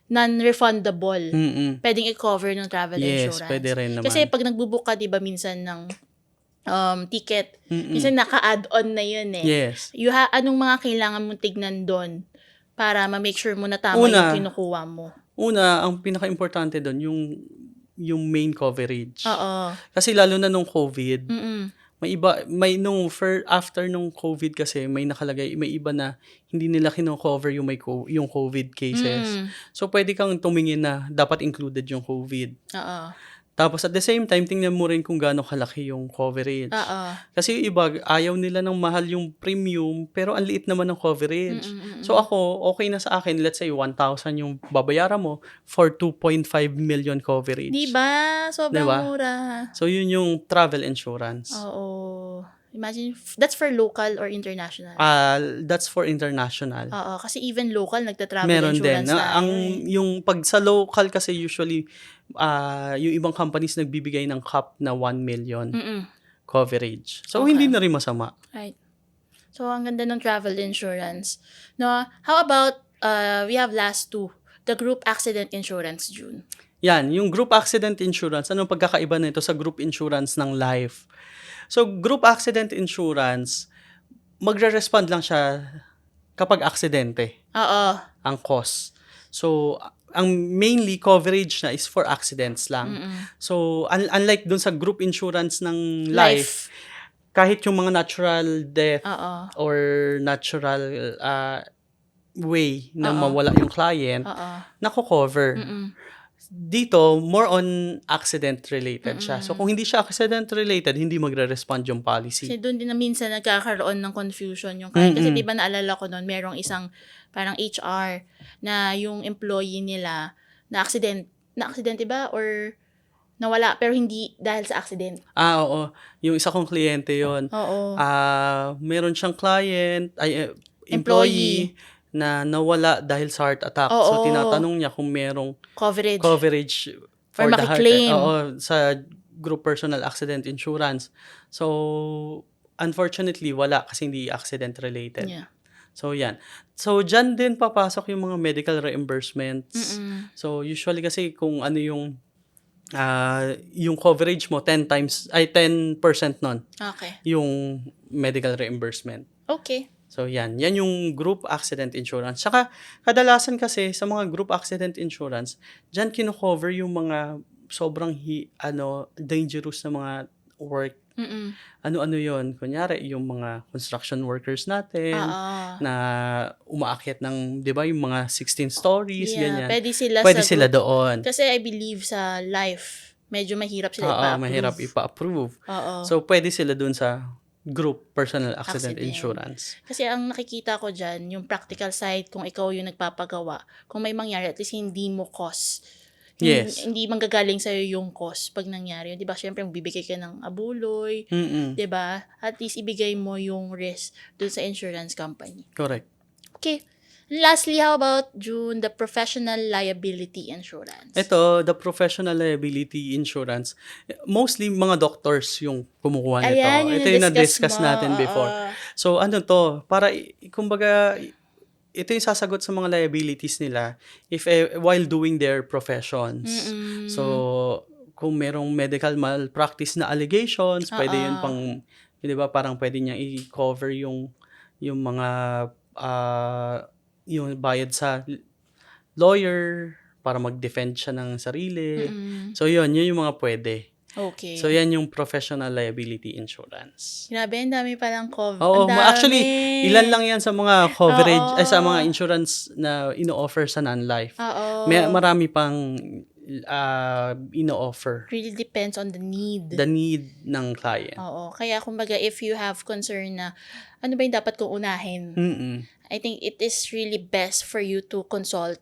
non-refundable, pwedeng i-cover ng travel insurance.
Yes, pwede rin naman.
Kasi pag nagbubook ka, di ba, minsan ng ticket, minsan naka-add-on na yun eh.
Yes.
Anong mga kailangan mong tignan doon para ma-make sure mo na tama yung kinukuha mo?
Una, ang pinaka-importante doon, yung main coverage.
Oo.
Kasi lalo na nung COVID, after nung COVID kasi may nakalagay, may iba na hindi nila kino-cover yung yung COVID cases. So pwede kang tumingin na dapat included yung COVID.
Oo.
Tapos at the same time, tingnan mo rin kung gaano kalaki yung coverage. Kasi yung iba, ayaw nila ng mahal yung premium, pero ang liit naman ng coverage. So ako, okay na sa akin, let's say 1,000 yung babayaran mo for 2.5 million coverage.
Diba? Sobrang mura.
So yun yung travel insurance.
Oo. Imagine, that's for local or international?
That's for international.
Oo, kasi even local, nagta-travel
Meron din.
insurance na.
Yung pag sa local kasi usually, yung ibang companies nagbibigay ng cap na 1 million coverage. So,
Okay.
hindi na rin masama.
Right. So, ang ganda ng travel insurance. No, how about, we have last two, the group accident insurance, June.
Yan, yung group accident insurance, anong pagkakaiba nito sa group insurance ng life? So, group accident insurance, magre-respond lang siya kapag aksidente
Oo.
ang cost. So, ang mainly coverage na is for accidents lang. So, unlike dun sa group insurance ng life, kahit yung mga natural death
Oo.
or natural way na mawala yung client,
Oo.
nako-cover. Dito, more on accident-related siya. So, kung hindi siya accident-related, hindi magre-respond yung policy.
Kasi doon din na minsan nagkakaroon ng confusion yung client. Kasi diba naalala ko noon, merong isang parang HR na yung employee nila na aksidente ba? Or nawala, pero hindi dahil sa accident.
Oo. Yung isa kong kliyente yon.
Oo.
Meron siyang client, employee na nawala dahil sa heart attack.
Oo.
So, tinatanong niya kung merong coverage
Or
for the heart.
makiklaim.
Sa group personal accident insurance. So, unfortunately, wala kasi hindi accident-related.
Yeah.
So, yan. So, dyan din papasok yung mga medical reimbursements. So, usually kasi kung ano yung coverage mo, 10% nun.
Okay.
Yung medical reimbursement.
Okay.
So, yan. Yan yung group accident insurance. Saka, kadalasan kasi sa mga group accident insurance, dyan kino-cover yung mga sobrang dangerous na mga work. Ano-ano yon? Kunyari, yung mga construction workers natin na umaakyat ng, di ba, yung mga 16 stories, ganyan.
Pwede
sila
group.
doon.
Kasi I believe sa life, medyo mahirap sila i-approve.
Mahirap ipa-approve.
Oo.
So, pwede sila doon sa group personal accident insurance.
Kasi ang nakikita ko dyan, yung practical side, kung ikaw yung nagpapagawa, kung may mangyari, at least hindi mo cause.
Yes.
Hindi manggagaling sa'yo yung cause pag nangyari. Di ba? Siyempre, magbibigay ka ng abuloy. Di ba? At least ibigay mo yung risk dun sa insurance company.
Correct.
Okay. Lastly, how about, June, the professional liability insurance?
Ito, the professional liability insurance, mostly mga doctors yung kumukuha nito.
Ayan,
Ito yung na-discuss natin before. So, ano to? Para, kumbaga, ito yung sasagot sa mga liabilities nila while doing their professions. So, kung merong medical malpractice na allegations, pwede yun pang, di ba, parang pwede niya i-cover yung mga yung bayad sa lawyer para mag-defend siya ng sarili. So, yun yung mga pwede.
Okay.
So, yan yung professional liability insurance.
Grabe, ang dami palang cover.
Oo, actually, ilan lang yan sa mga coverage, sa mga insurance na ino-offer sa non-life.
Oo.
Marami pang ino-offer.
Really depends on the need.
The need ng client.
Oo. Kaya, kumbaga, if you have concern na, ano ba yung dapat kong unahin? I think it is really best for you to consult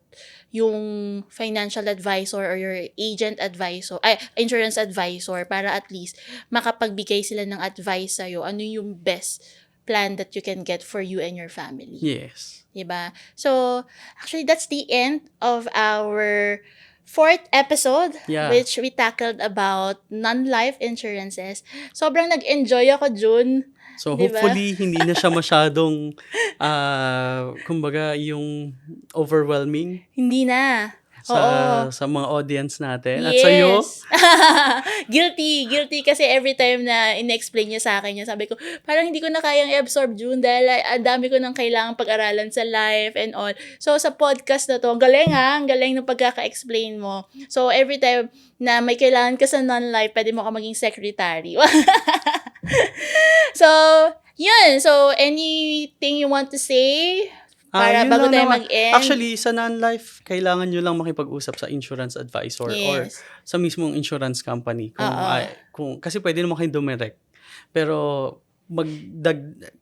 yung financial advisor or your agent advisor, insurance advisor, para at least makapagbigay sila ng advice sa'yo. Ano yung best plan that you can get for you and your family.
Yes.
Diba? So, actually, that's the end of our 4th episode, which we tackled about non-life insurances. Sobrang nag-enjoy ako, June.
So, hopefully, hindi na siya masyadong, kumbaga, yung overwhelming.
Hindi na.
Sa mga audience natin. At sa'yo?
Guilty kasi every time na in-explain niya sa akin niya, sabi ko, parang hindi ko na kayang i-absorb, June, dahil ang dami ko nang kailangang pag-aralan sa life and all. So, sa podcast na to, ang galing ng pagkaka-explain mo. So, every time na may kailangan ka sa non-life, pwede mo ka maging secretary. So, yun. So, anything you want to say? Para bago tayo mag-end?
Actually, sa non-life, kailangan nyo lang makipag-usap sa insurance advisor or sa mismong insurance company. Kasi pwede naman kayo dumirect. Pero,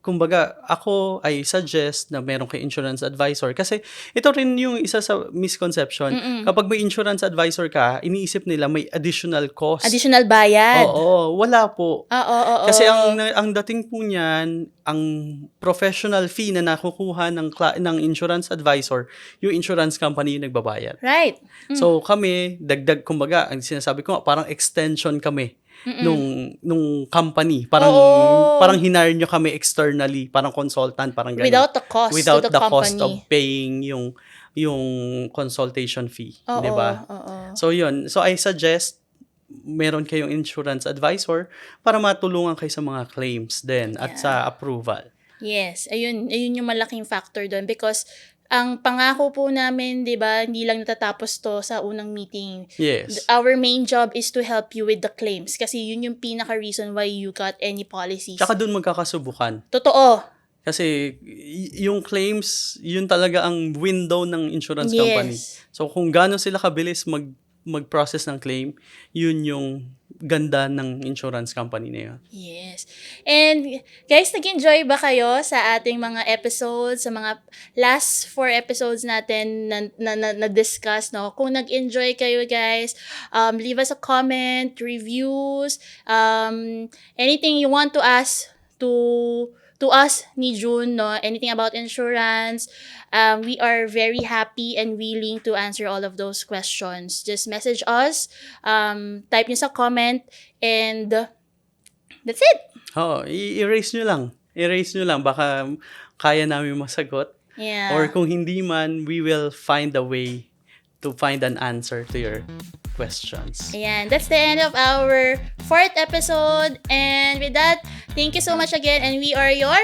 kumbaga, ako I suggest na meron kay insurance advisor kasi ito rin yung isa sa misconception. Kapag may insurance advisor ka, iniisip nila may additional cost.
Additional bayad.
Oo, wala po.
Oo.
Kasi ang dating po niyan, ang professional fee na nakukuha ng insurance advisor, yung insurance company yung nagbabayad.
Right.
So kami, dagdag kumbaga, ang sinasabi ko, parang extension kami nung company. Parang hinire nyo kami externally, parang consultant, parang ganun.
Without the cost
Without
to the
the
company.
cost of paying yung consultation fee,
Oo,
'di ba?
oo.
So yun. So I suggest meron kayong insurance advisor para matulungan kayo sa mga claims din at sa approval.
Yes, ayun yung malaking factor doon because ang pangako po namin, 'di ba, hindi lang natatapos to sa unang meeting.
Yes.
Our main job is to help you with the claims kasi yun yung pinaka reason why you got any policies.
Tsaka dun magkakasubukan.
Totoo.
Kasi yung claims, yun talaga ang window ng insurance company. So kung gaano sila kabilis mag-process ng claim, yun yung ganda ng insurance company na yun.
Yes. And guys, nag-enjoy ba kayo sa ating mga episodes, sa mga last 4 episodes natin na discuss, no? Kung nag-enjoy kayo, guys, leave us a comment, reviews, anything you want to ask to us ni June, no? Anything about insurance, we are very happy and willing to answer all of those questions. Just message us, type nyo sa comment, and that's it.
I-erase nyo lang. Erase nyo lang. Baka kaya namin masagot.
Yeah.
Or kung hindi man, we will find a way to find an answer to your questions.
Ayan, that's the end of our 4th episode. And with that, thank you so much again. And we are your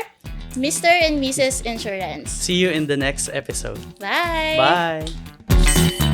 Mr. and Mrs. Insurance.
See you in the next episode.
Bye!
Bye!